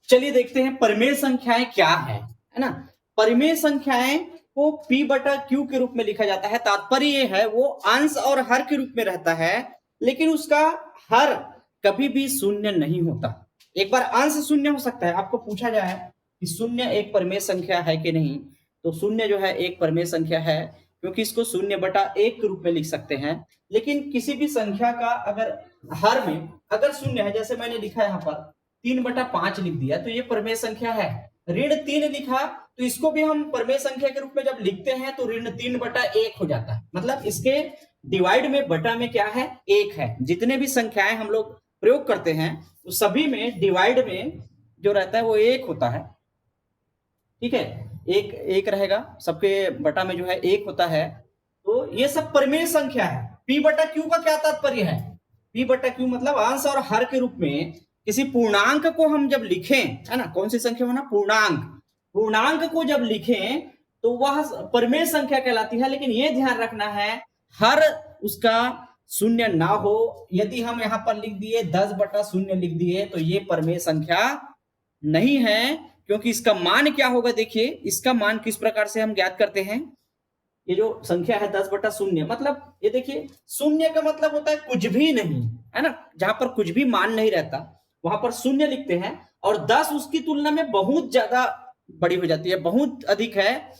चलिए देखते हैं परिमेय संख्याएं क्या है ना। परिमेय संख्याएं को p बटा q के रूप में लिखा जाता है। तात्पर्य ये है वो अंश और हर के रूप में रहता है, लेकिन उसका हर कभी भी शून्य नहीं होता। एक बार अंश शून्य हो सकता है, आपको पूछा जाए कि शून्य एक परिमेय संख्या है कि नहीं, तो शून्य जो है एक परिमेय संख्या है, क्योंकि इसको शून्य बटा एक के रूप में लिख सकते हैं। लेकिन किसी भी संख्या का अगर हर में अगर शून्य है, जैसे मैंने लिखा है यहाँ पर 3/5 लिख दिया, तो ये परिमेय संख्या है। ऋण 3 लिखा तो इसको भी हम परिमेय संख्या के रूप में जब लिखते हैं तो ऋण 3/1 हो जाता है। मतलब इसके डिवाइड में बटा में क्या है, 1 है। जितने भी संख्याएं हम लोग प्रयोग करते हैं तो सभी में डिवाइड में जो रहता है वो 1 होता है। ठीक है, एक रहेगा, सबके बटा में जो है 1 होता है। तो ये सब परिमेय संख्या है। p बटा q का क्या तात्पर्य है? p बटा q मतलब अंश और हर के रूप में किसी पूर्णांक को हम जब लिखें, है ना, कौन सी संख्या होना, पूर्णांक को जब लिखें तो वह परिमेय संख्या कहलाती है। लेकिन यह ध्यान रखना है हर उसका शून्य ना हो। यदि हम यहाँ पर लिख दिए 10/0 लिख दिए तो ये परिमेय संख्या नहीं है, क्योंकि इसका मान क्या होगा, देखिए इसका मान किस प्रकार से हम ज्ञात करते हैं। ये जो संख्या है 10/0, मतलब ये देखिए शून्य का मतलब होता है कुछ भी नहीं, है ना। जहां पर कुछ भी मान नहीं रहता वहां पर शून्य लिखते हैं, और 10 उसकी तुलना में बहुत ज्यादा बड़ी हो जाती है, बहुत अधिक है।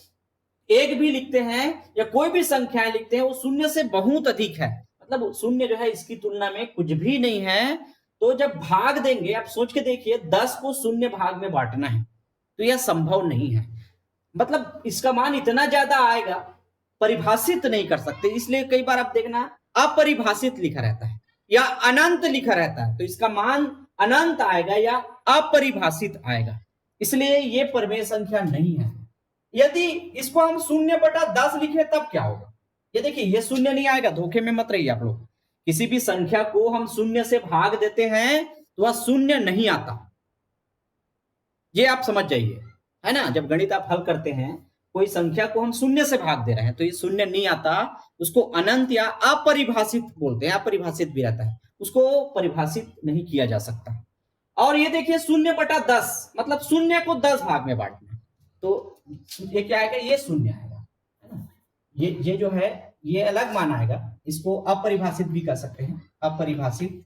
एक भी लिखते हैं या कोई भी संख्याएं लिखते हैं वो शून्य से बहुत अधिक है, मतलब शून्य जो है इसकी तुलना में कुछ भी नहीं है। तो जब भाग देंगे, आप सोच के देखिए 10 को शून्य भाग में बांटना है तो यह संभव नहीं है। मतलब इसका मान इतना ज्यादा आएगा, परिभाषित नहीं कर सकते। इसलिए कई बार आप देखना अपरिभाषित लिखा रहता है या अनंत लिखा रहता है, तो इसका मान अनंत आएगा या अपरिभाषित आएगा। इसलिए ये परिमेय संख्या नहीं है। यदि इसको हम 0/10 लिखे तब क्या होगा, ये देखिए ये शून्य नहीं आएगा। धोखे में मत रहिए आप लोग। किसी भी संख्या को हम शून्य से भाग देते हैं तो वह शून्य नहीं आता, ये आप समझ जाइए, है ना। जब गणित आप हल करते हैं, कोई संख्या को हम शून्य से भाग दे रहे हैं तो ये शून्य नहीं आता, उसको अनंत या अपरिभाषित बोलते हैं। अपरिभाषित भी रहता है, उसको परिभाषित नहीं किया जा सकता। और ये देखिए 0/10 मतलब शून्य को 10 भाग में बांटना, तो ये क्या आएगा, ये शून्य आएगा, है ना। ये जो है ये अलग मान आएगा। इसको अपरिभाषित भी कह सकते हैं, अपरिभाषित,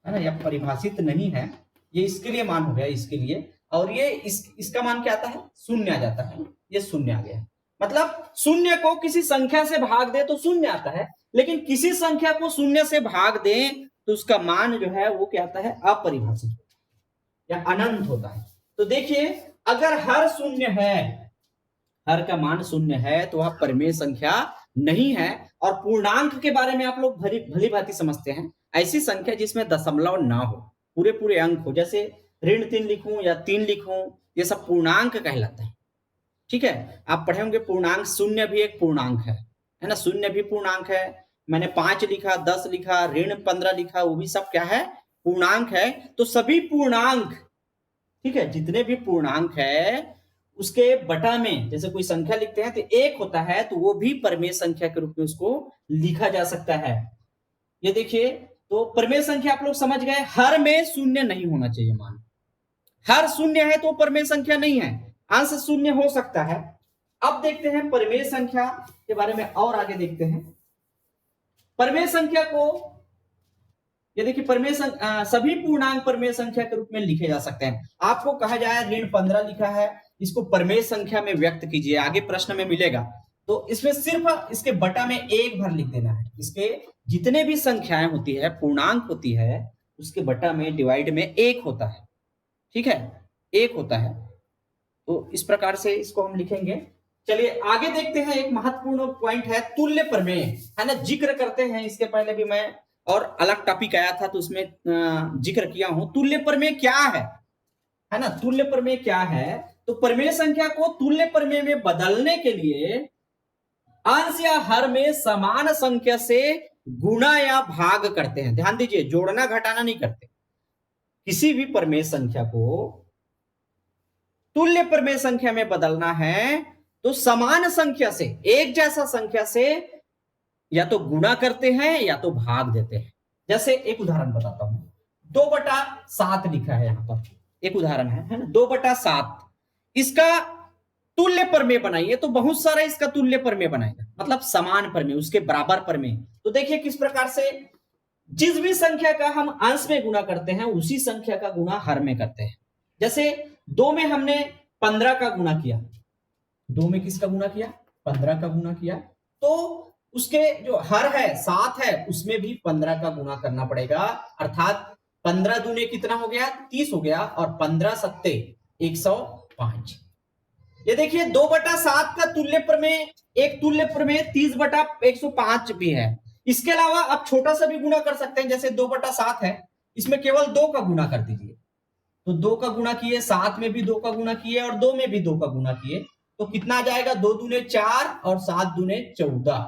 है ना। यह परिभाषित नहीं है, ये इसके लिए मान हो गया, इसके लिए। और ये इसका मान क्या आता है, शून्य आ जाता है। ये शून्य आ गया, मतलब शून्य को किसी संख्या से भाग दे तो शून्य आता है, लेकिन किसी संख्या को शून्य से भाग दे तो उसका मान जो है वो क्या आता है, अपरिभाषित या अनंत होता है। तो देखिए अगर हर शून्य है, हर का मान शून्य है तो वह परिमेय संख्या नहीं है। और पूर्णांक के बारे में आप लोग भली भांति समझते हैं, ऐसी संख्या जिसमें दशमलव ना हो, पूरे पूरे अंक हो, जैसे ऋण 3 लिखूं या 3 लिखूं, ये सब पूर्णांक कहलाता है। ठीक है, आप पढ़े होंगे पूर्णांक, शून्य भी एक पूर्णांक है ना, शून्य भी पूर्णांक है। मैंने 5 लिखा, 10 लिखा, ऋण 15 लिखा, वो भी सब क्या है, पूर्णांक है। तो सभी पूर्णांक, ठीक है, जितने भी पूर्णांक है उसके बटा में जैसे कोई संख्या लिखते हैं तो 1 होता है, तो वो भी परिमेय संख्या के रूप में उसको लिखा जा सकता है। ये देखिए, तो परिमेय संख्या आप लोग समझ गए, हर में शून्य नहीं होना चाहिए मान। हर शून्य है तो परिमेय संख्या नहीं है, अंश शून्य हो सकता है। अब देखते हैं परिमेय संख्या के बारे में और आगे देखते हैं। परिमेय संख्या को ये देखिए परिमेय सभी पूर्णांक परिमेय संख्या के रूप में लिखे जा सकते हैं। आपको कहा जाए ऋण 15 लिखा है, इसको परिमेय संख्या में व्यक्त कीजिए, आगे प्रश्न में मिलेगा। तो इसमें सिर्फ इसके बटा में 1 भर लिख देना है। इसके जितने भी संख्याएं होती है, पूर्णांक होती है, उसके बटा में डिवाइड में 1 होता है। ठीक है, 1 होता है। तो इस प्रकार से इसको हम लिखेंगे। चलिए आगे देखते हैं। एक महत्वपूर्ण पॉइंट है तुल्य प्रमेय, है ना, जिक्र करते हैं। इसके पहले भी मैं और अलग टॉपिक आया था तो उसमें जिक्र किया हूं। तुल्य प्रमेय क्या है ना। तुल्य प्रमेय क्या है, तो परिमेय संख्या को तुल्य प्रमेय में बदलने के लिए अंश या हर में समान संख्या से गुणा या भाग करते हैं। ध्यान दीजिए, जोड़ना घटाना नहीं करते। किसी भी परिमेय संख्या को तुल्य परिमेय संख्या में बदलना है तो समान संख्या से, एक जैसा संख्या से या तो गुणा करते हैं या तो भाग देते हैं। जैसे एक उदाहरण बताता हूं, 2/7 लिखा है यहां पर, एक उदाहरण है ना, 2/7 इसका तुल्य प्रमेय बनाइए तो बहुत सारा इसका तुल्य प्रमेय बनाएगा, मतलब समान प्रमेय, उसके बराबर प्रमेय। तो देखिए किस प्रकार से जिस भी संख्या का हम अंश में गुणा करते हैं उसी संख्या का गुणा हर में करते हैं। जैसे 2 में हमने 15 का गुणा किया, 2 में किसका गुणा किया, 15 का गुणा किया, तो उसके जो हर है 7 है उसमें भी 15 का गुणा करना पड़ेगा, अर्थात 15 दूने कितना हो गया, 30 हो गया, और 15 सत्ते 105। ये देखिए 2/7 का तुल्य प्रमेय, एक तुल्य प्रमेय 30/105 भी है। इसके अलावा आप छोटा सा भी गुणा कर सकते हैं, जैसे 2/7 है, इसमें केवल 2 का गुणा कर दीजिए, तो 2 का गुणा किए, 7 में भी 2 का गुणा किए और 2 में भी 2 का गुणा किए, तो कितना आ जाएगा, 2 दूने 4 और 7 दूने 14,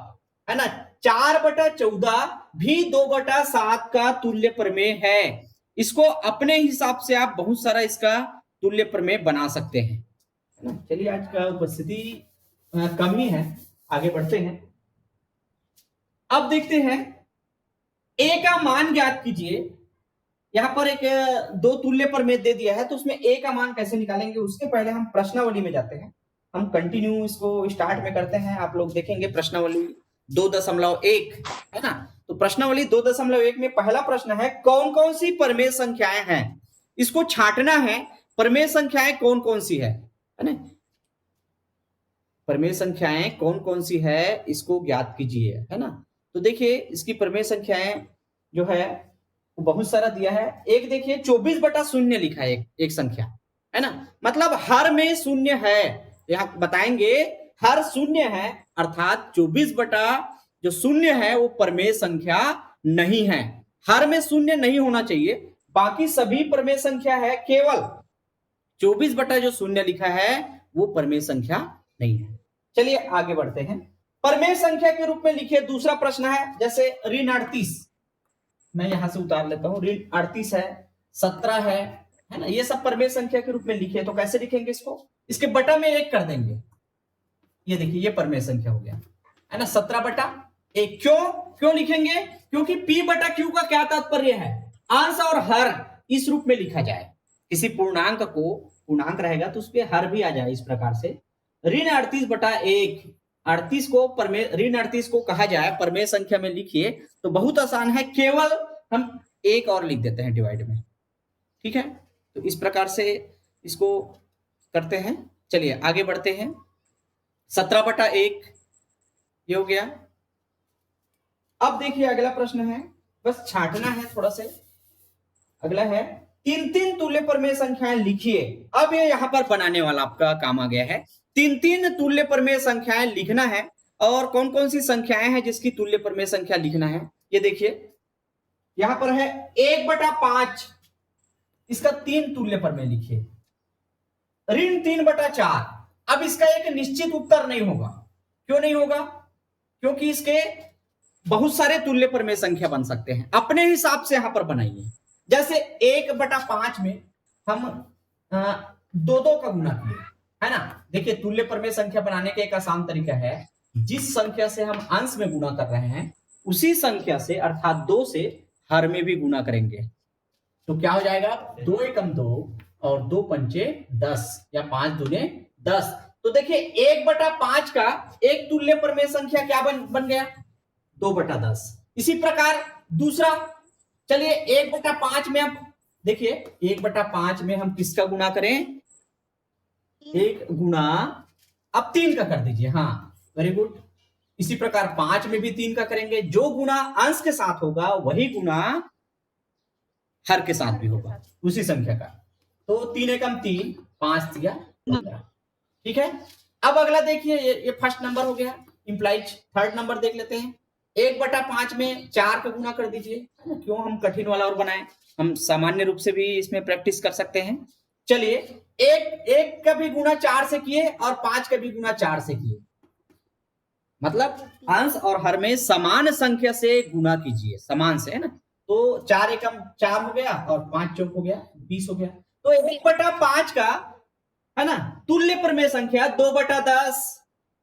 है ना। 4/14 भी 2/7 का तुल्य प्रमेय है। इसको अपने हिसाब से आप बहुत सारा इसका तुल्य प्रमेय बना सकते हैं, है ना। चलिए आज का उपस्थिति कम ही है, आगे बढ़ते हैं। अब देखते हैं a का मान ज्ञात कीजिए। यहां पर एक 2 तुल्य प्रमेय दे दिया है, तो उसमें a का मान कैसे निकालेंगे, उसके पहले हम प्रश्नावली में जाते हैं। हम कंटिन्यू इसको स्टार्ट में करते हैं। आप लोग देखेंगे प्रश्नावली 2.1 है ना। तो प्रश्नावली 2.1 में पहला प्रश्न है, कौन कौन सी प्रमेय संख्याएं हैं। इसको छांटना है, प्रमेय संख्याएं कौन कौन सी है ना, प्रमेय संख्याएं कौन कौन सी है इसको ज्ञात कीजिए, है ना। तो देखिए इसकी प्रमेय संख्याएं जो है वो बहुत सारा दिया है। एक देखिए 24/0 लिखा है, एक संख्या, है ना, मतलब हर में शून्य है। यहाँ बताएंगे हर शून्य है, अर्थात 24/0 है वो प्रमेय संख्या नहीं है। हर में शून्य नहीं होना चाहिए, बाकी सभी प्रमेय संख्या है, केवल 24/0 लिखा है वो प्रमेय संख्या नहीं है। चलिए आगे बढ़ते हैं। प्रमेय संख्या के रूप में लिखिए। दूसरा प्रश्न है, जैसे ऋण 38, मैं यहां से उतार लेता हूं, ऋण 38 है, 17 है ना, ये सब प्रमेय संख्या के रूप में लिखिए। तो कैसे लिखेंगे इसको, इसके बटा में 1 कर देंगे। ये देखिए ये प्रमेय संख्या हो गया, है ना, 17/1। क्यों लिखेंगे, क्योंकि p/q का क्या तात्पर्य है, अंश और हर इस रूप में लिखा जाए। किसी पूर्णांक को, पूर्णांक रहेगा तो उसपे हर भी आ जाए। इस प्रकार से ऋण 38/1, 38 को प्रमेय, ऋण 38 को कहा जाए प्रमेय संख्या में लिखिए तो बहुत आसान है, केवल हम 1 और लिख देते हैं डिवाइड में, ठीक है। तो इस प्रकार से इसको करते हैं। चलिए आगे बढ़ते हैं। 17/1 ये हो गया। अब देखिए अगला प्रश्न है, बस छांटना है थोड़ा से। अगला है 3 तुल्य प्रमेय संख्याएं लिखिए। अब ये यहां पर बनाने वाला आपका काम आ गया है। 3 तुल्य प्रमेय संख्याएं लिखना है, और कौन कौन सी संख्याएं हैं जिसकी तुल्य प्रमेय संख्या लिखना है। ये देखिए यहां पर है 1/5, इसका 3 तुल्य प्रमेय लिखिए। ऋण 3/4, अब इसका एक निश्चित उत्तर नहीं होगा। क्यों नहीं होगा, क्योंकि इसके बहुत सारे तुल्य प्रमेय संख्या बन सकते हैं, अपने हिसाब से यहां पर बनाइए। जैसे 1/5 में हम 2 का गुणा किए, है ना। देखिए तुल्य प्रमेय संख्या बनाने का एक आसान तरीका है, जिस संख्या से हम अंश में गुणा कर रहे हैं उसी संख्या से, अर्थात 2 से हर में भी गुणा करेंगे। तो क्या हो जाएगा, 2 एकम 2 और 2 पंचे 10, या 5 दूने 10। तो देखिए 1/5 का एक तुल्य प्रमेय संख्या क्या बन गया, 2/10। इसी प्रकार दूसरा, चलिए 1/5 में हम देखिए 1/5 में हम किसका गुणा करें, 1 गुणा, अब 3 का कर दीजिए, हाँ वेरी गुड। इसी प्रकार 5 में भी 3 का करेंगे। जो गुणा अंश के साथ होगा वही गुणा हर के साथ भी होगा उसी संख्या का। तो 3 एकम 3, 5 दिया 15, ठीक है। अब अगला देखिए, ये फर्स्ट नंबर हो गया, इंप्लाइज। थर्ड नंबर देख लेते हैं। 1/5 में 4 का गुणा कर दीजिए। क्यों हम कठिन वाला और बनाएं, हम सामान्य रूप से भी इसमें प्रैक्टिस कर सकते हैं। चलिए एक का भी गुणा 4 से किए और 5 का भी गुणा 4 से किए, मतलब अंश और हर में समान संख्या से गुणा कीजिए, समान से, है ना। तो 4 एकम 4 हो गया और 5 चौक हो गया 20 हो गया। तो 1/5 का, है ना, तुल्य प्रमेय संख्या 2/10,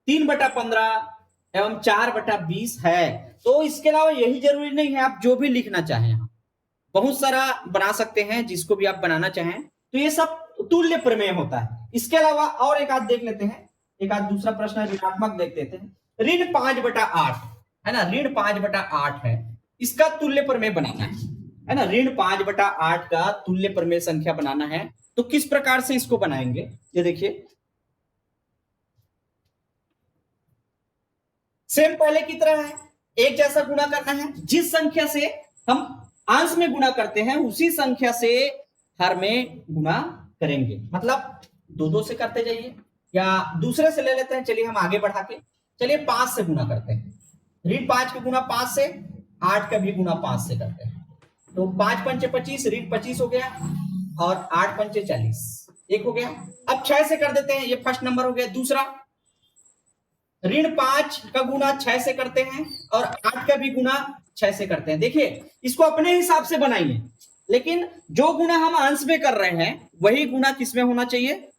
3/15 एवं 4/20 है। तो इसके अलावा यही जरूरी नहीं है, आप जो भी लिखना चाहें, बहुत सारा बना सकते हैं, जिसको भी आप बनाना चाहें तो ये सब तुल्य प्रमेय होता है। इसके अलावा और एक आध देख लेते हैं, एक आध दूसरा प्रश्न है ऋणात्मक देख लेते हैं। ऋण 5/8 है ना, ऋण 5/8 है, इसका तुल्य प्रमेय बनाना है ना, ऋण 5/8 का तुल्य प्रमेय संख्या बनाना है। तो किस प्रकार से इसको बनाएंगे, ये देखिए, सेम पहले की तरह है, एक जैसा गुणा करना है। जिस संख्या से हम अंश में गुणा करते हैं उसी संख्या से हर में गुणा करेंगे, मतलब 2 से करते जाइए, या दूसरे से ले लेते हैं। चलिए हम आगे बढ़ा के, चलिए 5 से गुणा करते हैं। ऋण 5 का गुणा 5 से, 8 का भी गुणा 5 से करते हैं। तो 5 पंचे 25, ऋण 25 हो गया, और 8 पंचे 40, एक हो गया। अब 6 से कर देते हैं, ये फर्स्ट नंबर हो गया। दूसरा, ऋण 5 का गुणा 6 से करते हैं, और 8 का भी गुणा 6 से करते हैं। देखिए इसको अपने हिसाब से बनाइए, लेकिन जो गुणा हम अंश में कर रहे हैं वही गुणा किस में होना चाहिए,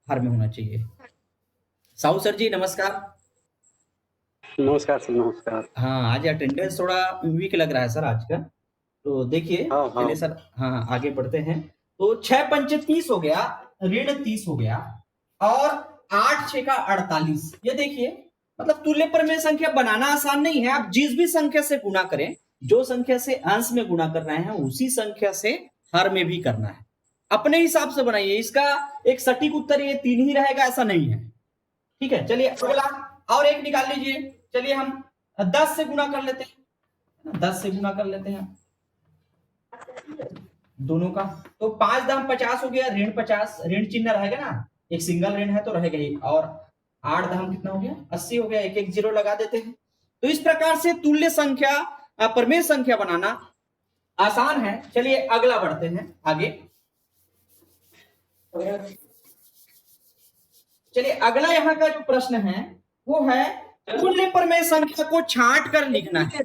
हर में होना चाहिए। साहू सर जी नमस्कार। नमस्कार सर, नमस्कार। हाँ, आज अटेंडेंस थोड़ा वीक लग रहा है सर आज का, तो देखिए। चलिए सर, हाँ आगे बढ़ते हैं। तो 6 पंचे 30 हो गया, ऋण 30 हो गया, और 8 6 का 48। ये देखिए, मतलब तुल्य प्रमेय संख्या बनाना आसान नहीं है। आप जिस भी संख्या से गुणा करें, जो संख्या से अंश में गुणा कर रहे हैं उसी संख्या से हर में भी करना है, अपने हिसाब से बनाइए। इसका एक सटीक उत्तर ये 3 ही रहेगा ऐसा नहीं है, ठीक है। चलिए अगला और एक निकाल लीजिए। चलिए हम 10 से गुणा कर लेते हैं, 10 से गुणा कर लेते हैं दोनों का। तो 5 दाम 50 हो गया, ऋण 50, ऋण चिन्ह रहेगा ना, एक सिंगल ऋण है तो रहेगा ही। और 8 दाम कितना हो गया, 80 हो गया, एक एक जीरो लगा देते हैं। तो इस प्रकार से तुल्य संख्या, प्रमेय संख्या बनाना आसान है। चलिए अगला बढ़ते हैं आगे। चलिए अगला यहाँ का जो प्रश्न है वो है तुल्य प्रमेय संख्या को छांट कर लिखना है।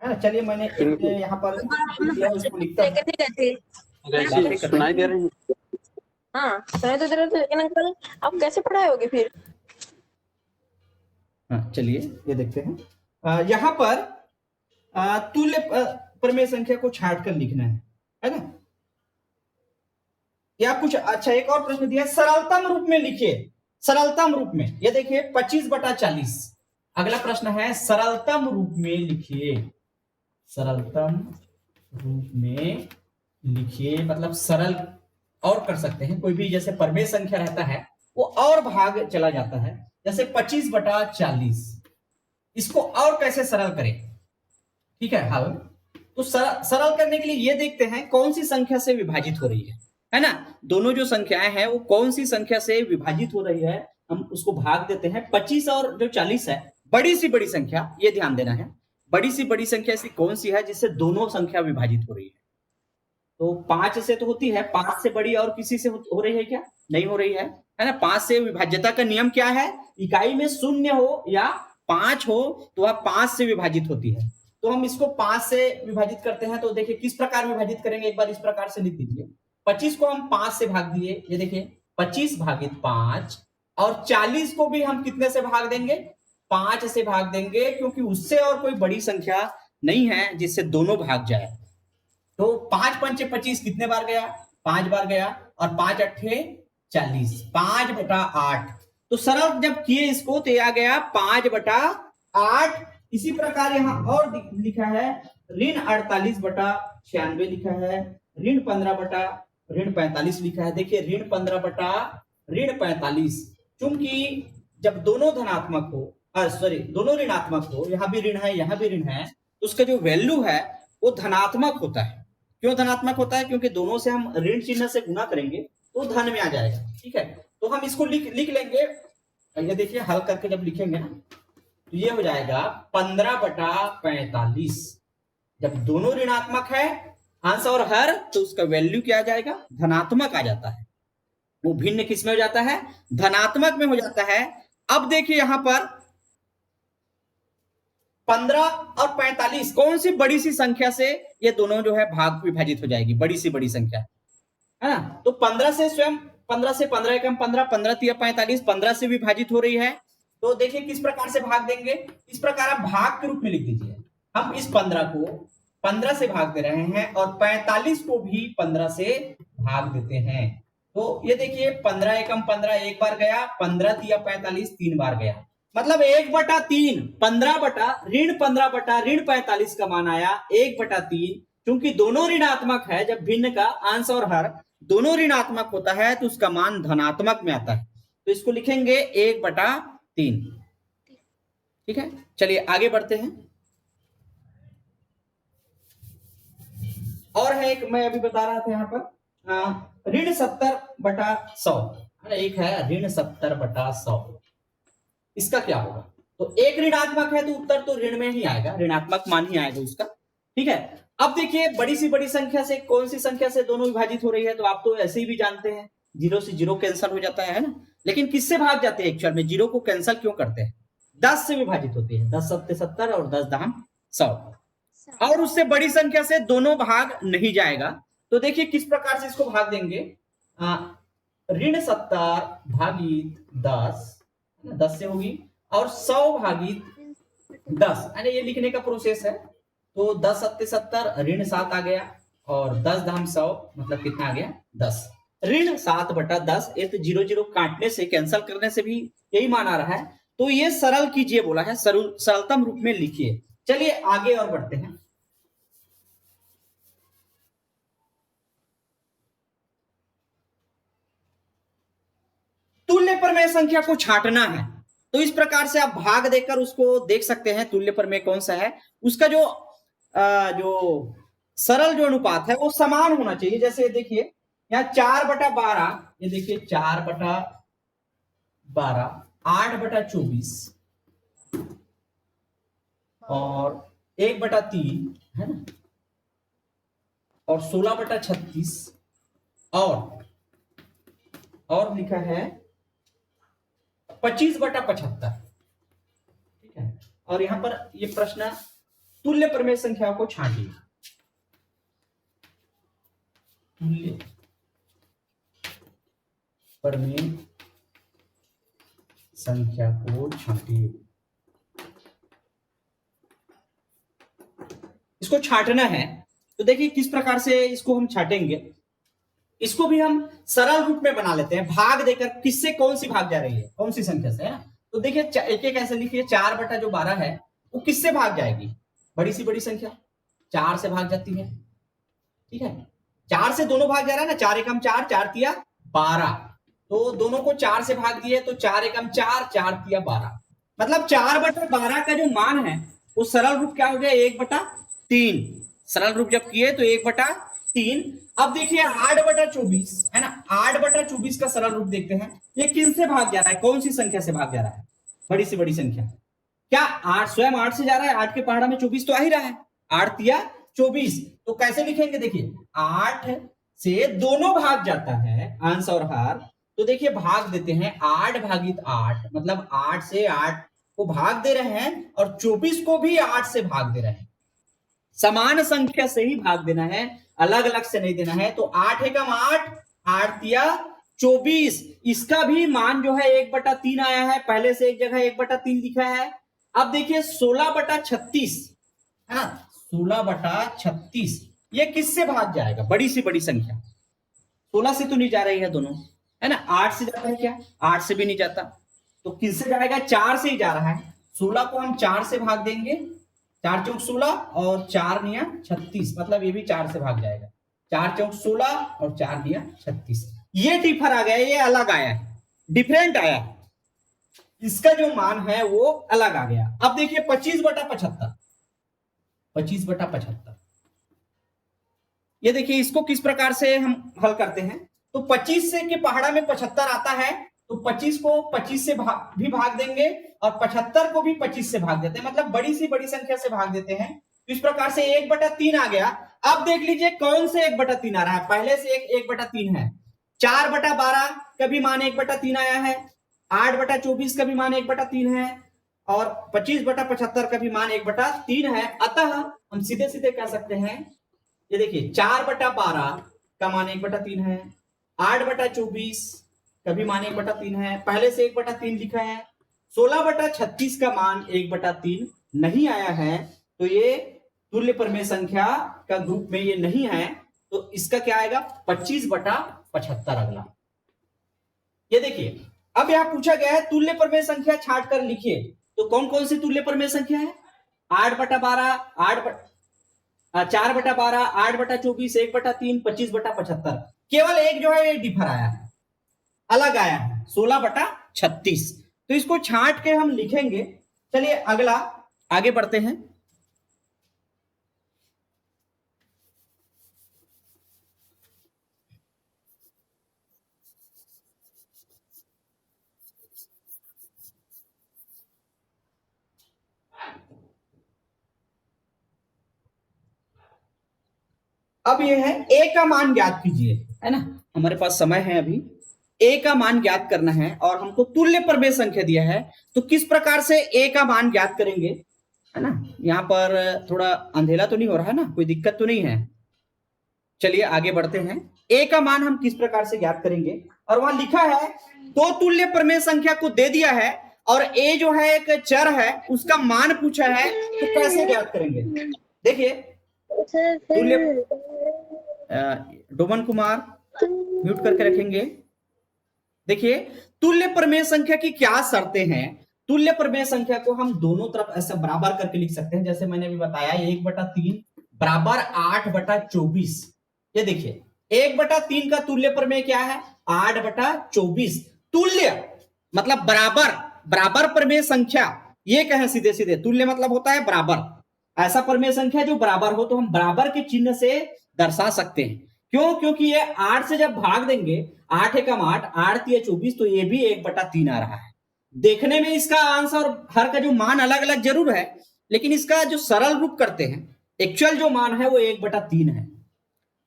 चलिए मैंने यहाँ पर इसको लिखता हूं। सुनाई दे रहे हैं? हाँ सुनाई तो दे रहे थे, लेकिन अंकल आप कैसे पढ़ाओगे फिर? हाँ चलिए ये देखते हैं। यहाँ पर तुल्य प्रमेय संख्या को छांट कर लिखना है ना। या कुछ अच्छा, एक और प्रश्न दिया है, सरलतम रूप में लिखिए। सरलतम रूप में, ये देखिए 25/40। अगला प्रश्न है सरलतम रूप में लिखिए। सरलतम रूप में लिखिए मतलब सरल और कर सकते हैं, कोई भी जैसे प्रमेय संख्या रहता है वो और भाग चला जाता है। जैसे 25/40, इसको और कैसे सरल करें, ठीक है हल। तो सरल करने के लिए ये देखते हैं कौन सी संख्या से विभाजित हो रही है ना। दोनों जो संख्याएं हैं वो कौन सी संख्या से विभाजित हो रही है, हम उसको भाग देते हैं। 25 और जो 40 है, बड़ी सी बड़ी संख्या, ये ध्यान देना है, बड़ी सी बड़ी संख्या ऐसी कौन सी है जिससे दोनों संख्या विभाजित हो रही है। तो 5 से तो होती है, 5 से बड़ी और किसी से हो रही है क्या, नहीं हो रही है ना। 5 से विभाज्यता का नियम क्या है, इकाई में 0 हो या 5 हो तो वह 5 से विभाजित होती है। तो हम इसको 5 से विभाजित करते हैं। तो देखिए किस प्रकार विभाजित करेंगे, एक बार इस प्रकार से लिख दीजिए। 25 को हम 5 से भाग दिए, ये देखिए 25/5, और 40 को भी हम कितने से भाग देंगे, 5 से भाग देंगे, क्योंकि उससे और कोई बड़ी संख्या नहीं है जिससे दोनों भाग जाए। तो 5 पंचे 25 कितने बार गया, 5 बार गया, और 5 अट्ठे 40, 5/8। तो सरल जब किए इसको तो आ गया 5/8। इसी प्रकार यहाँ और लिखा है ऋण 48/96 लिखा है, ऋण 15/45 लिखा है। देखिए ऋण 15/45, चूंकि जब दोनों धनात्मक हो, सॉरी दोनों ऋणात्मक हो, यहाँ भी ऋण है यहाँ भी ऋण है, तो उसका जो वैल्यू है वो धनात्मक होता है। क्यों धनात्मक होता है, क्योंकि दोनों से हम ऋण चिन्ह से गुणा करेंगे तो धन में आ जाएगा, ठीक है। तो हम इसको लिख लेंगे। ये देखिए हल करके जब लिखेंगे ना तो ये हो जाएगा 15/45। जब दोनों ऋणात्मक है अंश और हर, तो उसका वैल्यू क्या आ जाएगा, धनात्मक आ जाता है। वो भिन्न किस में हो जाता है, धनात्मक में हो जाता है। अब देखिए यहां पर 15 और 45 कौन सी बड़ी सी संख्या से ये दोनों जो है भाग विभाजित हो जाएगी, बड़ी सी बड़ी संख्या है ना। तो 15 से स्वयं 15 से 15 एकम 15, 15 3 45, 15 से विभाजित हो रही है। तो देखिए किस प्रकार से भाग देंगे, इस प्रकार आप भाग के रूप में लिख दीजिए। हम इस 15 को 15 से भाग दे रहे हैं और 45 को भी 15 से भाग देते हैं। तो ये देखिए 15 एकम 15 एक बार गया, 15 तिया 45 3 बार गया, मतलब 1/3, 15 बटा ऋण 15 बटा ऋण 45 का मान आया 1/3। क्योंकि दोनों ऋणात्मक है, जब भिन्न का अंश और हर दोनों ऋणात्मक होता है तो उसका मान धनात्मक में आता है, तो इसको लिखेंगे 1/3। ठीक है, चलिए आगे बढ़ते हैं। और है एक, मैं अभी बता रहा था यहाँ पर ऋण 70/100, एक है ऋण 70/100, इसका क्या होगा? तो एक ऋणात्मक है तो उत्तर तो ऋण में ही आएगा, ऋणात्मक मान ही आएगा उसका। ठीक है, अब देखिए बड़ी सी बड़ी संख्या से कौन सी संख्या से दोनों विभाजित हो रही है, तो आप तो ऐसे ही भी जानते हैं, 0 से 0 कैंसिल हो जाता है ना, लेकिन किससे भाग जाते हैं एक्चुअल में, 0 को कैंसिल क्यों करते हैं? 10 से विभाजित होती है, 10 सत्ते 70 और 10 दाम 100, और उससे बड़ी संख्या से दोनों भाग नहीं जाएगा। तो देखिए किस प्रकार से इसको भाग देंगे, ऋण 70 भागित 10 से होगी, और 100 भागित 10, यानी ये लिखने का प्रोसेस है। तो 10 सत्ते 70, ऋण 7 आ गया, और 10 दाम 100, मतलब कितना आ गया 10, ऋण 7/10। ये तो 0 0 काटने से कैंसिल करने से भी यही मान आ रहा है, तो ये सरल कीजिए बोला है, सरलतम रूप में लिखिए। चलिए आगे और बढ़ते हैं। तुल्य प्रमेय संख्या को छांटना है, तो इस प्रकार से आप भाग देकर उसको देख सकते हैं तुल्य प्रमेय कौन सा है, उसका जो सरल जो अनुपात है वो समान होना चाहिए। जैसे देखिए यहाँ 4/12, ये देखिए 4/12, 8/24 और 1/3 है ना, और 16/36 और लिखा है 25/75। ठीक है, और यहां पर ये प्रश्न तुल्य प्रमेय संख्या को छांटिए, तुल्य प्रमेय संख्या को छांटिए, इसको छांटना है। तो देखिए किस प्रकार से इसको हम छांटेंगे, इसको भी हम सरल रूप में बना लेते हैं, भाग देकर किससे कौन सी भाग जा रही है, कौन सी संख्या से, है ना। तो देखिए एक एक ऐसे लिखिए, 4/12 है वो किससे भाग जाएगी, बड़ी सी बड़ी संख्या 4 से भाग जाती है। ठीक है, 4 से दोनों भाग जा रहा है ना, 4 एकम 4, 4 तिया 12, तो दोनों को 4 से भाग दिए तो 4 एकम 4, 4 तिया 12, मतलब 4/12 का जो मान है वो सरल रूप क्या हो गया, 1/3। सरल रूप जब किए तो 1/3। अब देखिए 8/24 है ना, 8/24 का सरल रूप देखते हैं, ये किन से भाग जा रहा है, कौन सी संख्या से भाग जा रहा है, बड़ी से बड़ी संख्या, क्या 8 स्वयं 8 से जा रहा है, 8 के पहाड़ा में 24 तो आ ही रहा है, 8 तिया 24, तो कैसे लिखेंगे, देखिए 8 से दोनों भाग जाता है अंश और हर, तो देखिए भाग देते हैं 8/8, मतलब 8 से 8 को भाग दे रहे हैं और 24 को भी 8 से भाग दे रहे हैं, समान संख्या से ही भाग देना है, अलग अलग से नहीं देना है। तो 8 एकम 8, 8 तिया 24, इसका भी मान जो है 1/3 आया है, पहले से एक जगह 1/3 लिखा है। अब देखिए 16/36 है ना, 16/36 ये किससे भाग जाएगा, बड़ी से बड़ी संख्या, 16 से तो नहीं जा रही है दोनों, है ना, 8 से जाता है क्या, 8 से भी नहीं जाता, तो किससे जाएगा, 4 से ही जा रहा है। 16 को हम 4 से भाग देंगे, 4 चौक 16 और 4 निया 36, मतलब ये भी 4 से भाग जाएगा, 4 चौक 16 और 4 निया 36, ये डिफर आ गया, ये अलग आया है, डिफरेंट आया, इसका जो मान है वो अलग आ गया। अब देखिए 25/75, 25/75, ये देखिए इसको किस प्रकार से हम हल करते हैं, तो 25 से के पहाड़ा में 75 आता है, तो 25 को 25 से भी भाग देंगे और 75 को भी 25 से भाग देते हैं, मतलब बड़ी सी बड़ी संख्या से भाग देते हैं। तो इस प्रकार से 1/3 आ गया। अब देख लीजिए कौन से 1/3 आ रहा है, पहले से एक 1/3 है, 4/12 का भी मान 1/3 आया है, 8/24 का भी मान 1/3 है, और 25/75 का भी मान 1/3 है। अतः हम सीधे सीधे कह सकते हैं, ये देखिए 4/12 का मान 1/3 है, 8/24 का भी मान 1/3 है, पहले से 1/3 लिखा है, 16/36 का मान 1/3 नहीं आया है, तो ये तुल्य प्रमेय संख्या का ग्रुप में ये नहीं है। तो इसका क्या आएगा 25/75 अगला। ये देखिए अब यहां पूछा गया है तुल्य प्रमेय संख्या छांट कर लिखिए। तो कौन कौन सी तुल्य प्रमेय संख्या है? 8/12, 4/12, 8/24, 1/3, 25/75। केवल एक जो है ये डिफर आया है, अलग आया है 16/36। तो इसको छांट के हम लिखेंगे। चलिए अगला आगे बढ़ते हैं। अब ये है a का मान ज्ञात कीजिए, है ना। हमारे पास समय है अभी, a का मान ज्ञात करना है और हमको तुल्य प्रमेय संख्या दिया है। तो किस प्रकार से a का मान ज्ञात करेंगे, है ना। यहाँ पर थोड़ा अंधेला तो नहीं हो रहा है ना, कोई दिक्कत तो नहीं है। चलिए आगे बढ़ते हैं। a का मान हम किस प्रकार से ज्ञात करेंगे, और वहां लिखा है दो तुल्य प्रमेय संख्या को दे दिया है और a जो है एक चर है, उसका मान पूछा है, तो कैसे ज्ञात करेंगे। देखिए तुल्य, डोमन कुमार म्यूट करके रखेंगे। देखिए तुल्य प्रमेय संख्या की क्या शर्तें हैं। तुल्य प्रमेय संख्या को हम दोनों तरफ ऐसा बराबर करके लिख सकते हैं, जैसे मैंने अभी बताया 1/3 बराबर 8/24। ये देखिए 1/3 का तुल्य प्रमेय क्या है 8/24। तुल्य मतलब बराबर, बराबर प्रमेय संख्या ये कहें सीधे सीधे, तुल्य मतलब होता है बराबर। ऐसा प्रमेय संख्या जो बराबर हो तो हम बराबर के चिन्ह से दर्शा सकते हैं। क्यों? क्योंकि ये 8 से जब भाग देंगे 8 एकम 8, 8 तिया 24, तो ये भी 1/3 आ रहा है। देखने में इसका आंसर और हर का जो मान अलग अलग जरूर है, लेकिन इसका जो सरल रूप करते हैं एक्चुअल जो मान है वो 1/3 है।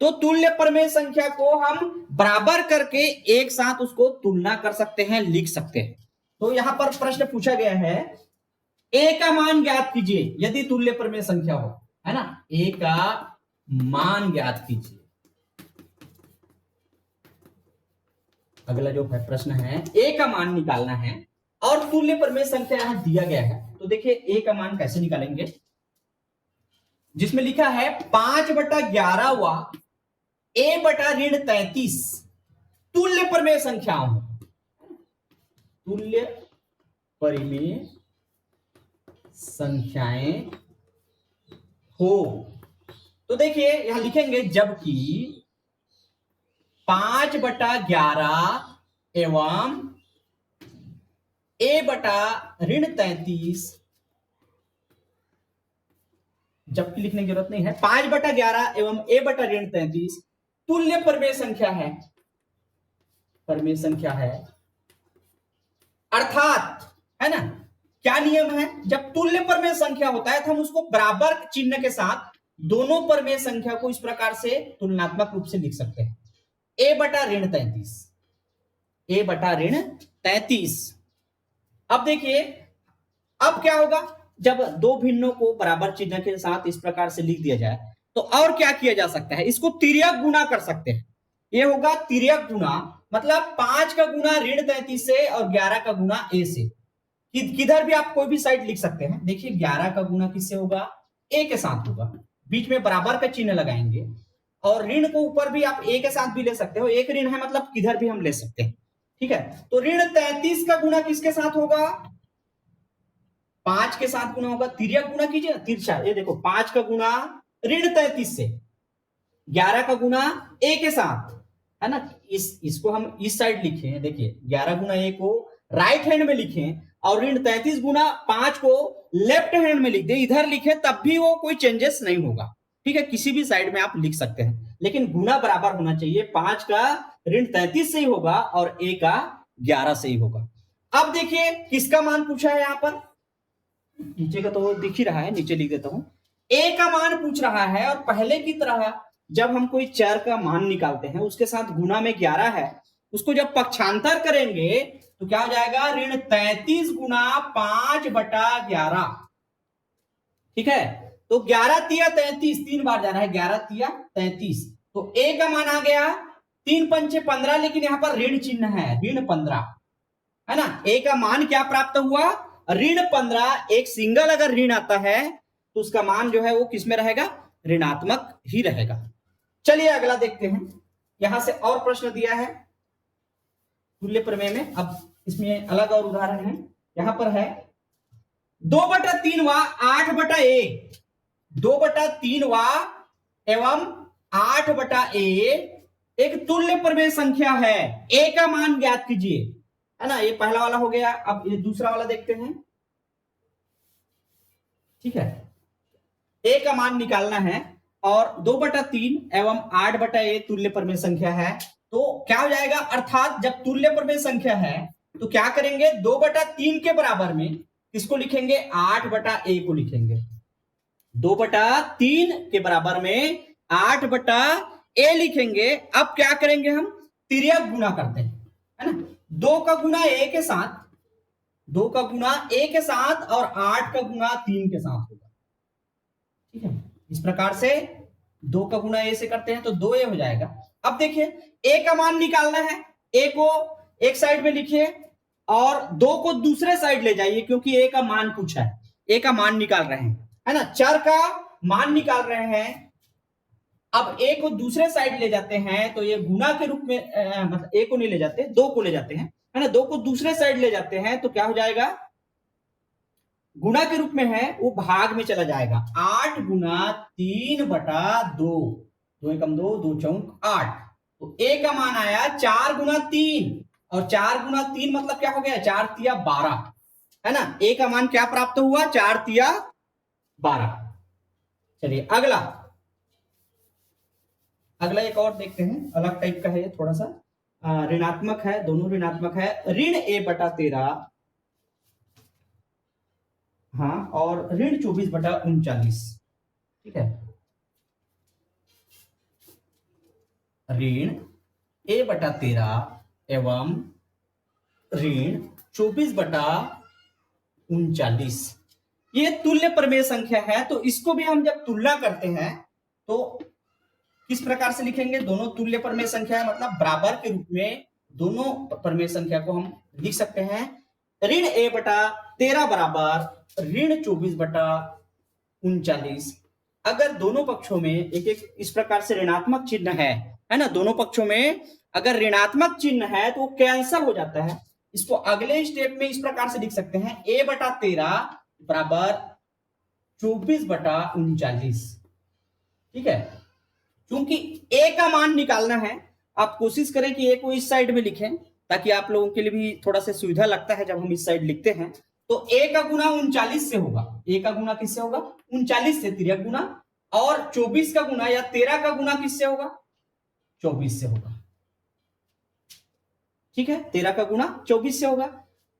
तो तुल्य प्रमेय संख्या को हम बराबर करके एक साथ उसको तुलना कर सकते हैं, लिख सकते हैं। तो यहां पर प्रश्न पूछा गया है a का मान ज्ञात कीजिए यदि तुल्य प्रमेय संख्या हो, है ना। a का मान ज्ञात कीजिए। अगला जो है प्रश्न है a का मान निकालना है और तुल्य प्रमेय संख्या यहां दिया गया है। तो देखिए a का मान कैसे निकालेंगे, जिसमें लिखा है 5/11 a/33 तुल्य प्रमेय संख्याओं, तुल्य प्रमेय संख्याएं हो। तो देखिए यहां लिखेंगे जबकि 5/11 एवं a/33, जबकि लिखने की जरूरत नहीं है, 5/11 एवं a/33 तुल्य प्रमेय संख्या है, प्रमेय संख्या है। अर्थात, है ना, क्या नियम है, जब तुल्य प्रमेय संख्या होता है तो हम उसको बराबर चिन्ह के साथ दोनों प्रमेय संख्या को इस प्रकार से तुलनात्मक रूप से लिख सकते हैं। a/33, a/33। अब देखिए अब क्या होगा, जब दो भिन्नों को बराबर चिन्ह के साथ इस प्रकार से लिख दिया जाए तो और क्या किया जा सकता है, इसको तिर्यक गुणा कर सकते हैं। ये होगा तिर्यक गुणा, मतलब 5 का गुणा -33 से और 11 का गुणा a से। किधर भी आप कोई भी साइड लिख सकते हैं। देखिए 11 का गुणा किससे होगा, a के साथ होगा, बीच में बराबर का चिन्ह लगाएंगे और ऋण को ऊपर भी आप a के साथ भी ले सकते हो, एक ऋण है मतलब किधर भी हम ले सकते हैं, ठीक है। तो -33 का गुणा किसके साथ होगा, 5 के साथ गुणा होगा। तिर्यक गुणा कीजिए, तिरछा, ये देखो 5 का गुणा -33 से, 11 का गुणा a के साथ, है ना। इसको हम इस साइड लिखे, देखिए 11 गुणा a को राइट हैंड में लिखें और -33 गुणा 5 को लेफ्ट हैंड में लिख दे, इधर लिखे तब भी वो कोई चेंजेस नहीं होगा, ठीक है। किसी भी साइड में आप लिख सकते हैं, लेकिन गुणा बराबर होना चाहिए। 5 का -33 से ही होगा और a का 11 से ही होगा। अब देखिए किसका मान पूछा है, यहां पर नीचे का तो दिख ही रहा है, नीचे लिख देता हूं। a का मान पूछ रहा है और पहले की तरह जब हम कोई चर का मान निकालते हैं उसके साथ गुणा में 11 है, उसको जब पक्षांतर करेंगे तो क्या हो जाएगा, -33 गुणा 5/11, ठीक है। तो 11 तिया 33, 3 बार जा रहा है, 11 तिया 33, तो a का मान आ गया 3 पंचे 15, लेकिन यहां पर ऋण चिन्ह है, -15, है ना। a का मान क्या प्राप्त हुआ, -15। एक सिंगल अगर ऋण आता है तो उसका मान जो है वो किस में रहेगा, ऋणात्मक ही रहेगा। चलिए अगला देखते हैं। यहां से और प्रश्न दिया है तुल्य प्रमेय में। अब इसमें अलग और उदाहरण है। यहां पर है 2/3 व 8/1, 2/3 व एवं 8/1 एक तुल्य प्रमेय संख्या है, ए का मान ज्ञात कीजिए, है ना। ये पहला वाला हो गया। अब ये दूसरा वाला देखते हैं। ठीक है, ए का मान निकालना है और 2/3 एवं 8/1 तुल्य प्रमेय संख्या है। तो क्या हो जाएगा, अर्थात जब तुल्य प्रमेय संख्या है तो क्या करेंगे, 2/3 के बराबर में किसको लिखेंगे, 8/a को लिखेंगे। 2/3 के बराबर में 8/a लिखेंगे। अब क्या करेंगे, हम तिर्यक गुणा करते हैं, है ना। 2 का गुणा a के साथ, 2 का गुणा a के साथ और 8 का गुणा 3 के साथ होगा। ठीक है, इस प्रकार से 2 का गुणा a से करते हैं तो 2a हो जाएगा। अब देखिए a का मान निकालना है, a को एक साइड में लिखिए और 2 को दूसरे साइड ले जाइए, क्योंकि a का मान पूछा है, a का मान निकाल रहे हैं, है ना। चर का मान निकाल रहे हैं। अब a को दूसरे साइड ले जाते हैं तो ये गुणा के रूप में, मतलब a को नहीं ले जाते, 2 को ले जाते हैं, है ना। 2 को दूसरे साइड ले जाते हैं तो क्या हो जाएगा, गुणा के रूप में है वो भाग में चला जाएगा। 8 गुना 3/2, 2 एकम 2, 2 चौक 8। तो a का मान आया 4 गुना 3, और 4 गुना 3 मतलब क्या हो गया, 4 तिया 12, है ना। a का मान क्या प्राप्त हुआ, 4 तिया 12। चलिए अगला एक और देखते हैं, अलग टाइप का है ये, थोड़ा सा ऋणात्मक है, दोनों ऋणात्मक है। ऋण a/13, हाँ, और ऋण 24/39। ठीक है, ऋण a/13 एवं ऋण 24/39 ये तुल्य प्रमेय संख्या है। तो इसको भी हम जब तुलना करते हैं तो किस प्रकार से लिखेंगे, दोनों तुल्य प्रमेय संख्या है, मतलब बराबर के रूप में दोनों प्रमेय संख्या को हम लिख सकते हैं। ऋण a/13 बराबर ऋण 24/39। अगर दोनों पक्षों में एक एक इस प्रकार से ऋणात्मक चिन्ह है ना, दोनों पक्षों में अगर ऋणात्मक चिन्ह है तो वो कैंसल हो जाता है। इसको अगले स्टेप में इस प्रकार से लिख सकते हैं, a/13 बराबर 24/39। ठीक है, क्योंकि a का मान निकालना है, आप कोशिश करें कि a को इस साइड में लिखें, ताकि आप लोगों के लिए भी थोड़ा सा सुविधा लगता है जब हम इस साइड लिखते हैं। तो a का गुना 39 से होगा, a का गुना किससे होगा, 39 से, तिर्यक गुना। और 24 का गुना या 13 का गुना किससे होगा, 24 से होगा। ठीक है, 13 का गुना 24 से होगा।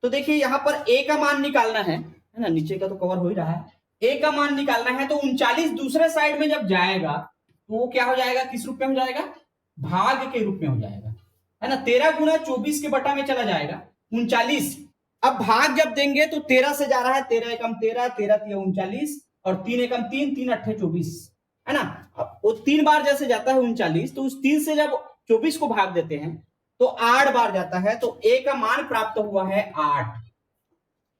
तो देखिए यहां पर a का मान निकालना है ना, नीचे का तो कवर हो ही रहा है। a का मान निकालना है तो 39 दूसरे साइड में जब जाएगा तो वो क्या हो जाएगा, किस रूप में हो जाएगा, भाग के रूप में हो जाएगा, है ना। 13 गुना 24 के बटा में चला जाएगा 39। अब भाग जब देंगे तो 13 से जा रहा है, 13 एकम 13, 13 तिया 39, और 3 एकम 3, 3 अट्ठे 24, है ना। अब वो 3 बार जैसे जाता है 39, तो उस 3 से जब 24 को भाग देते हैं तो 8 बार जाता है। तो a का मान प्राप्त हुआ है 8,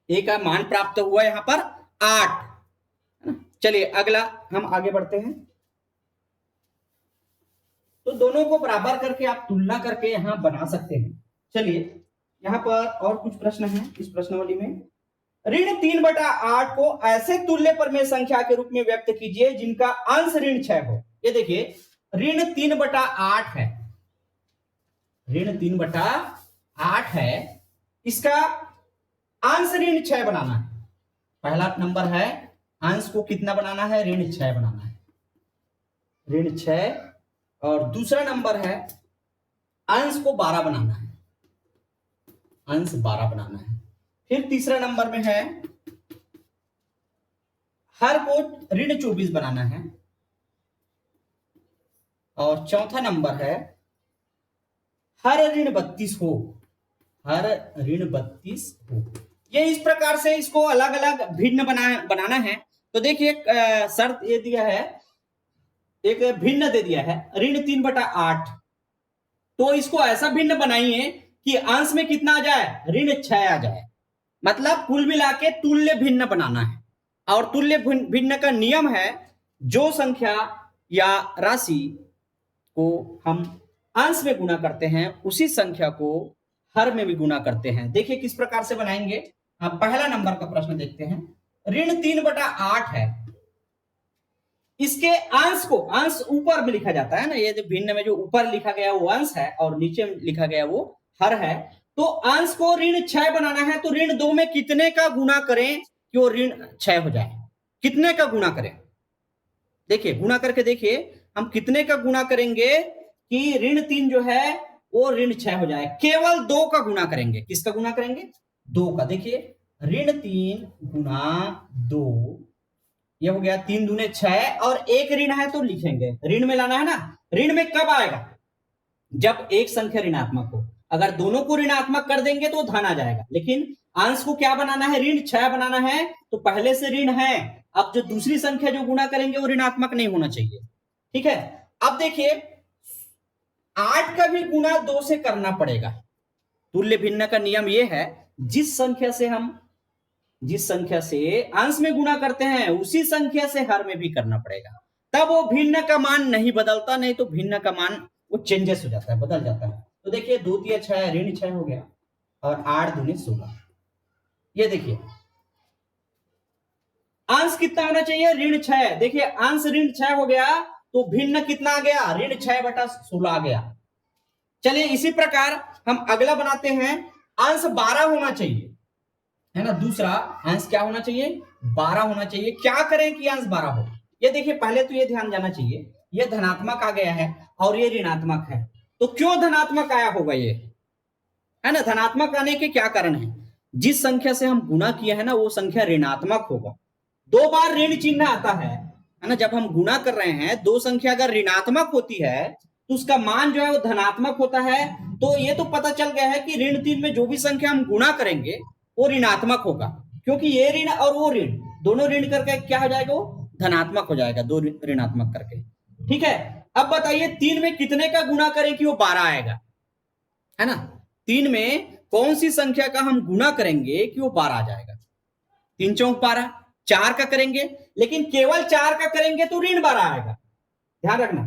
a का मान प्राप्त हुआ यहां पर 8, है ना। चलिए अगला हम आगे बढ़ते हैं। तो दोनों को बराबर करके आप तुलना करके यहां बना सकते हैं। चलिए यहां पर और कुछ प्रश्न हैं इस प्रश्नावली में। ऋण 3/8 को ऐसे तुल्य प्रमेय संख्या के रूप में व्यक्त कीजिए जिनका अंश ऋण 6 हो। ये देखिए ऋण 3/8 है, ऋण 3/8 है, इसका अंश ऋण 6 बनाना है। पहला नंबर है अंश को कितना बनाना है, ऋण 6 बनाना है, ऋण 6। और दूसरा नंबर है अंश को 12 बनाना है, अंश 12 बनाना है। फिर तीसरा नंबर में है हर को ऋण 24 बनाना है। और चौथा नंबर है हर ऋण 32 हो, हर ऋण 32 हो। ये इस प्रकार से इसको अलग अलग भिन्न बनाना है। तो देखिए शर्त ये दिया है, एक भिन्न दे दिया है ऋण 3/8, तो इसको ऐसा भिन्न बनाइए कि अंश में कितना आ जाए, ऋण 6 आ जाए। मतलब कुल मिला के तुल्य भिन्न बनाना है। और तुल्य भिन्न का नियम है जो संख्या या राशि को हम अंश में गुना करते हैं उसी संख्या को हर में भी गुना करते हैं। देखिए किस प्रकार से बनाएंगे। पहला नंबर का प्रश्न देखते हैं। ऋण 3/8 है, इसके अंश को, अंश ऊपर में लिखा जाता है ना, ये जो भिन्न में जो ऊपर लिखा गया वो अंश है और नीचे में लिखा गया वो हर है। तो अंश को ऋण 6 बनाना है तो ऋण 2 में कितने का गुना करें कि वो ऋण 6 हो जाए? कितने का गुना करें? देखिए गुना करके देखिए हम कितने का गुना करेंगे कि ऋण 3 जो है वो ऋण 6 हो जाए। केवल 2 का गुना करेंगे। किसका गुना करेंगे? 2 का। देखिए ऋण 3 गुना 2, ये हो गया 3 दूने 6 और एक ऋण है तो लिखेंगे, ऋण में लाना है ना। ऋण में कब आएगा? जब एक संख्या ऋणात्मक हो। अगर दोनों को ऋणात्मक कर देंगे तो धन आ जाएगा, लेकिन अंश को क्या बनाना है? ऋण 6 बनाना है तो पहले से ऋण है। अब जो दूसरी संख्या जो गुना करेंगे वो ऋणात्मक नहीं होना चाहिए। ठीक है। अब देखिए 8 का भी गुना 2 से करना पड़ेगा। तुल्य भिन्न का नियम यह है, जिस संख्या से अंश में गुना करते हैं उसी संख्या से हर में भी करना पड़ेगा, तब वो भिन्न का मान नहीं बदलता। नहीं तो भिन्न का मान वो चेंजेस हो जाता है, बदल जाता है। तो देखिए 2 तिया 6 ऋण 6 हो गया और 8 दूने 16। ये देखिए अंश कितना होना चाहिए? ऋण 6। देखिए अंश ऋण 6 हो गया तो भिन्न कितना आ गया? ऋण 6/16 आ गया। चलिए इसी प्रकार हम अगला बनाते हैं। अंश 12 होना चाहिए, है ना। दूसरा अंश क्या होना चाहिए? 12 होना चाहिए। क्या करें कि अंश 12 हो? ये देखिए पहले तो ये ध्यान जाना चाहिए, ये धनात्मक आ गया है और ये ऋणात्मक है। तो क्यों धनात्मक आया होगा? ये है ना, धनात्मक आने के क्या कारण है? जिस संख्या से हम गुना किया है ना वो संख्या ऋणात्मक होगा। 2 बार ऋण चिन्ह आता है ना। जब हम गुना कर रहे हैं, 2 संख्या अगर ऋणात्मक होती है तो उसका मान जो है वो धनात्मक होता है। तो ये तो पता चल गया है कि ऋण 3 में जो भी संख्या हम गुना करेंगे वो ऋणात्मक होगा, क्योंकि ये ऋण और वो ऋण दोनों ऋण करके क्या हो जाएगा? वो धनात्मक हो जाएगा, 2 ऋणात्मक करके। ठीक है। अब बताइए 3 में कितने का गुना करें कि वो 12 आएगा? है ना, 3 में कौन सी संख्या का हम गुना करेंगे कि वो 12 आ जाएगा? 3 चौक 12। 4 का करेंगे, लेकिन केवल 4 का करेंगे तो ऋण 12 आएगा। ध्यान रखना,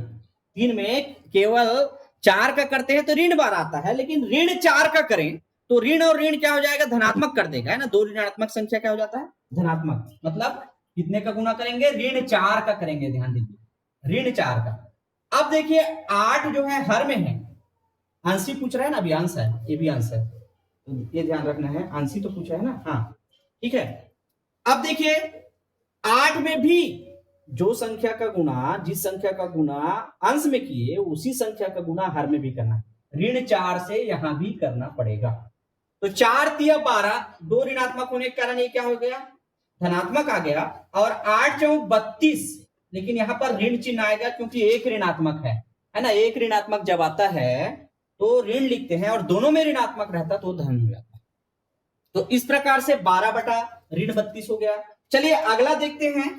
3 में केवल 4 का करते हैं तो ऋण 12 आता है, लेकिन ऋण 4 का करें तो ऋण और ऋण क्या हो जाएगा? धनात्मक कर देगा, है ना। 2 ऋणात्मक संख्या क्या हो जाता है? धनात्मक। मतलब कितने का गुना करेंगे? ऋण 4 का करेंगे। ध्यान दीजिए, ऋण 4 का। अब देखिए 8 जो है हर में है, अंशी पूछ रहा है ना, अभी अंश है, ये भी अंश है, तो ये ध्यान रखना है। अंशी तो पूछा है ना, हाँ ठीक है। अब देखिए 8 में भी जो संख्या का गुना, जिस संख्या का गुना अंश में किए उसी संख्या का गुना हर में भी करना है। ऋण 4 से यहां भी करना पड़ेगा। तो 4 तिया 12, 2 ऋणात्मक होने के कारण ये क्या हो गया? धनात्मक आ गया। और 8 चौक 32, लेकिन यहां पर ऋण चिन्ह आएगा क्योंकि एक ऋणात्मक है ना। एक ऋणात्मक जब आता है तो ऋण लिखते हैं और दोनों में ऋणात्मक रहता तो धन हो जाता है। तो इस प्रकार से 12 बटा ऋण 32 हो गया। चलिए अगला देखते हैं।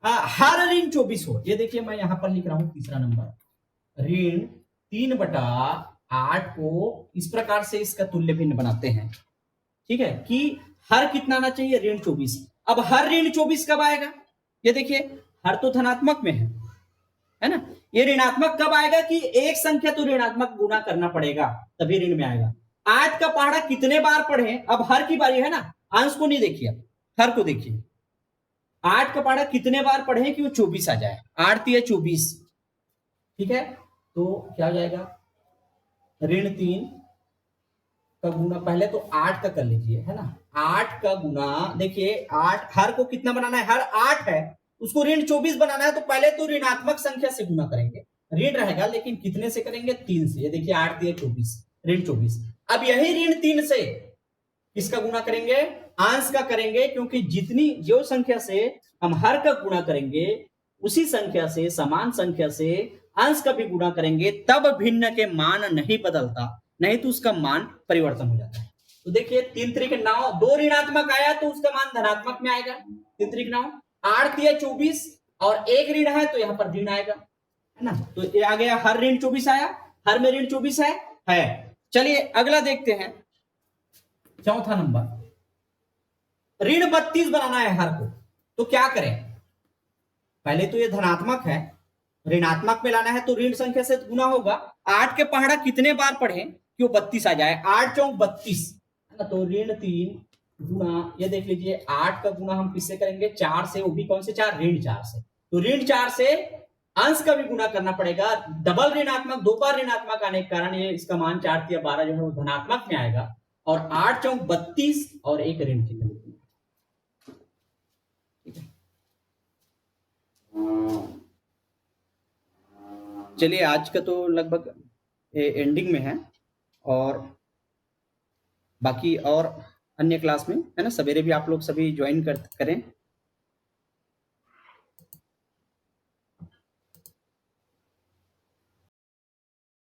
हर ऋण 24 हो। ये देखिए मैं यहां पर लिख रहा हूं तीसरा नंबर, ऋण 3/8 को इस प्रकार से इसका तुल्य भिन्न बनाते हैं। ठीक है, कि हर कितना आना चाहिए? ऋण 24। अब हर ऋण 24 कब आएगा? ये देखिए हर तो धनात्मक में है ना। ये ऋणात्मक कब आएगा? कि एक संख्या तो ऋणात्मक गुना करना पड़ेगा तभी ऋण में आएगा। 8 का पहाड़ा कितने बार पढ़े? अब हर की बारी है ना, अंश को नहीं देखिए, अब हर को देखिए। 8 का पहाड़ा कितने बार पढ़े कि वो 24 आ जाए? 8 तिया 24। ठीक है, तो क्या हो जाएगा? ऋण 3 का गुना, पहले तो 8 का कर लीजिए, है ना। 8 का गुना, देखिए 8, हर को कितना बनाना है? हर 8 है, उसको ऋण 24 बनाना है तो पहले तो ऋणात्मक संख्या से गुना करेंगे, ऋण रहेगा, लेकिन कितने से करेंगे? 3 से। ये देखिए 8 तिया 24, ऋण 24। अब यही ऋण 3 से किसका गुना करेंगे? अंश का करेंगे, क्योंकि जितनी जो संख्या से हम हर का गुणा करेंगे उसी संख्या से, समान संख्या से अंश का भी गुणा करेंगे, तब भिन्न के मान नहीं बदलता, नहीं तो उसका मान परिवर्तन हो जाता है। तो देखिए 3 त्रिक 9, 2 ऋणात्मक आया तो उसका मान धनात्मक में आएगा। 3 त्रिक 9, 8 तिया 24 और एक ऋण है तो यहां पर ऋण आएगा, है ना। तो ये आ गया, हर ऋण 24 आया, हर में ऋण 24 है। चलिए अगला देखते हैं, चौथा नंबर, ऋण 32 बनाना है हर को। तो क्या करें? पहले तो ये धनात्मक है ऋणात्मक में लाना है तो ऋण संख्या से गुना होगा। 8 के पहाड़ा कितने बार पढ़े कि वो 32 आ जाए, 8 चौक 32 है ना, तो ऋण 3 गुना, ये देख लीजिए 8 का गुना हम किससे करेंगे, 4 से, वो भी कौन से 4, ऋण 4 से। तो ऋण 4 से अंश का भी गुना करना पड़ेगा। डबल ऋणात्मक, 2 बार ऋणात्मक आने के कारण ये इसका मान 4 या 12 जो है वो धनात्मक में आएगा, और 8 चौक 32 और एक ऋण चिन्ह लिखेंगे। चलिए आज का तो लगभग एंडिंग में है, और बाकी और अन्य क्लास में है ना, सवेरे भी आप लोग सभी ज्वाइन करें।